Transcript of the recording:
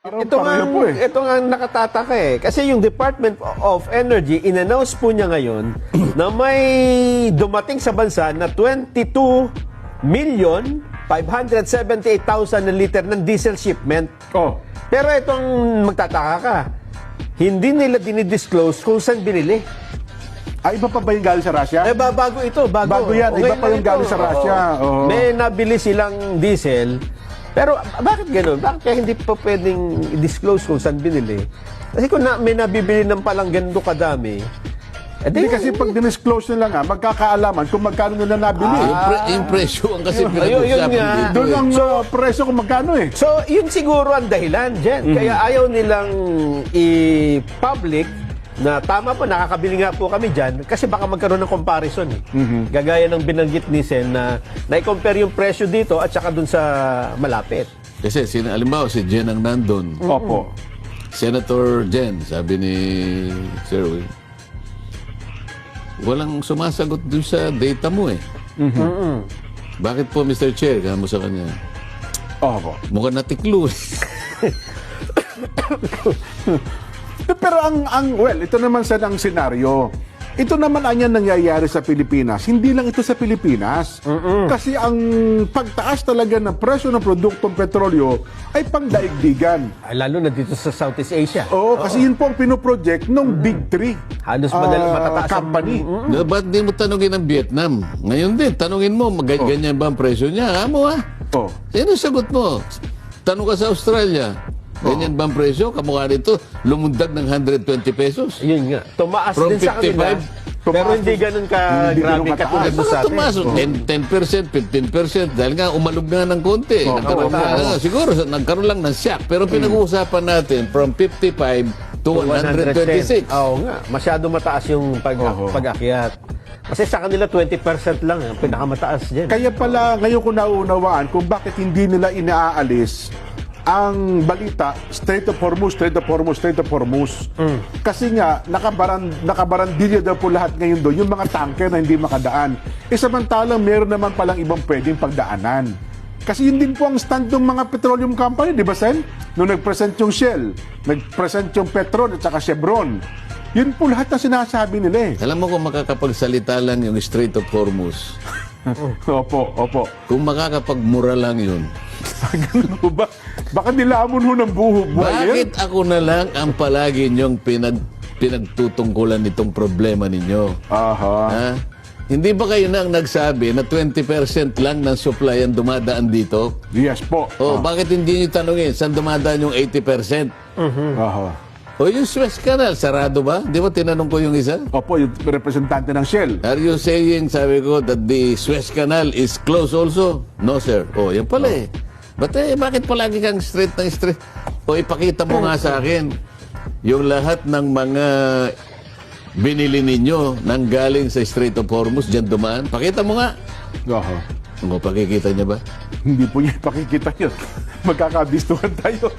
Ito nga nakatataka eh. Kasi yung Department of Energy, in-announce po niya ngayon na may dumating sa bansa na 22,578,000 na liter ng diesel shipment. Oh. Pero itong magtataka ka, hindi nila dinidisclose kung saan binili. Iba pa ba yung galing sa Russia? Bago ito. Bago yan. Iba pa yung galing sa Russia. Oo. May nabili silang diesel. Pero bakit gano'n? Bakit kaya hindi pa pwedeng i-disclose kung saan binili? Kasi kung may nabibili ng palang ganito kadami, Hindi kasi pag dinisclose nila nga, magkakaalaman kung magkano nila nabili. Yung presyo ang kasi yun pinag-usapan nga. dito. Doon ang presyo kung magkano eh. So, yun siguro ang dahilan, Jen. Kaya ayaw nilang i-public na tama po, nakakabili nga po kami dyan kasi baka magkaroon ng comparison. Gagaya ng binanggit ni Sen na i-compare yung presyo dito at saka dun sa malapit. Kasi, alimbawa, si Jen ang nandun. Opo. Senator Jen, sabi ni Sir Will, walang sumasagot dun sa data mo eh. Bakit po, Mr. Chair, kamo sa kanya? Opo. Mukhang natiklo eh. Pero well, ito naman sa ang senaryo. Ito naman ang yan nangyayari sa Pilipinas. Hindi lang ito sa Pilipinas. Kasi ang pagtaas talaga ng presyo ng produktong petrolyo ay pangdaigdigan. Lalo na dito sa Southeast Asia. Oo, kasi yun po ang pinoproject ng Big Three Halos matataas ang company. Ba't di mo tanungin ang Vietnam? Ngayon din, tanungin mo, ganyan ba ang presyo niya? Amo ah. Oh. Sino sagot mo? Tanong ka sa Australia. Ganyan ba ang presyo? Kamukha nito, lumundag ng 120 pesos. Yun nga. Tumaas From din sa kanila. 55, Pero hindi ganun ka-grabe katulad mo sa atin. Tumaas, 10%, 15%, dahil nga umalog nga ng konti. Siguro, nagkaroon lang ng shock. Pero pinag-uusapan natin from 55 to 126. Oo nga. Masyado mataas yung pag-akyat. Kasi sa kanila 20% lang ang pinakamataas dyan. Kaya pala ngayon ko nauunawaan kung bakit hindi nila inaalis ang balita, Strait of Hormuz. Kasi nga, nakabarandilya daw po lahat ngayon doon, yung mga tanker na hindi makadaan. Samantalang meron naman palang ibang pwedeng pagdaanan. Kasi yun din po ang stand ng mga petroleum company, di ba, Sen? Nung nag-present yung Shell, nag-present yung Petron at saka Chevron. Yun po lahat na sinasabi nila eh. Alam mo kung makakapagsalita lang yung Strait of Hormuz. Opo. Kung makakapagmura lang yun. Ganun ba? Baka nilamon ho ng buhay Bakit ako na lang ang palagi niyong pinagtutungkulan nitong problema ninyo? Aha. Ha? Hindi ba kayo na ang nagsabi na 20% lang ng supply ang dumadaan dito? Yes po. Bakit hindi niyo tanungin saan dumadaan yung 80%? Aha. O yung Suez Canal, sarado ba? Di ba tinanong ko yung isa? Opo, yung representante ng Shell. Are you saying, sabi ko, that the Suez Canal is closed also? No, sir. Yan pala eh. Bakit palagi kang straight ng straight? Ipakita mo nga sa akin yung lahat ng mga binili ninyo nang galing sa Strait of Hormuz, dyan dumaan. Pakita mo nga. Aha. Pakikita niya ba? Hindi po niya ipakikita yun. Magkakabistuhan tayo.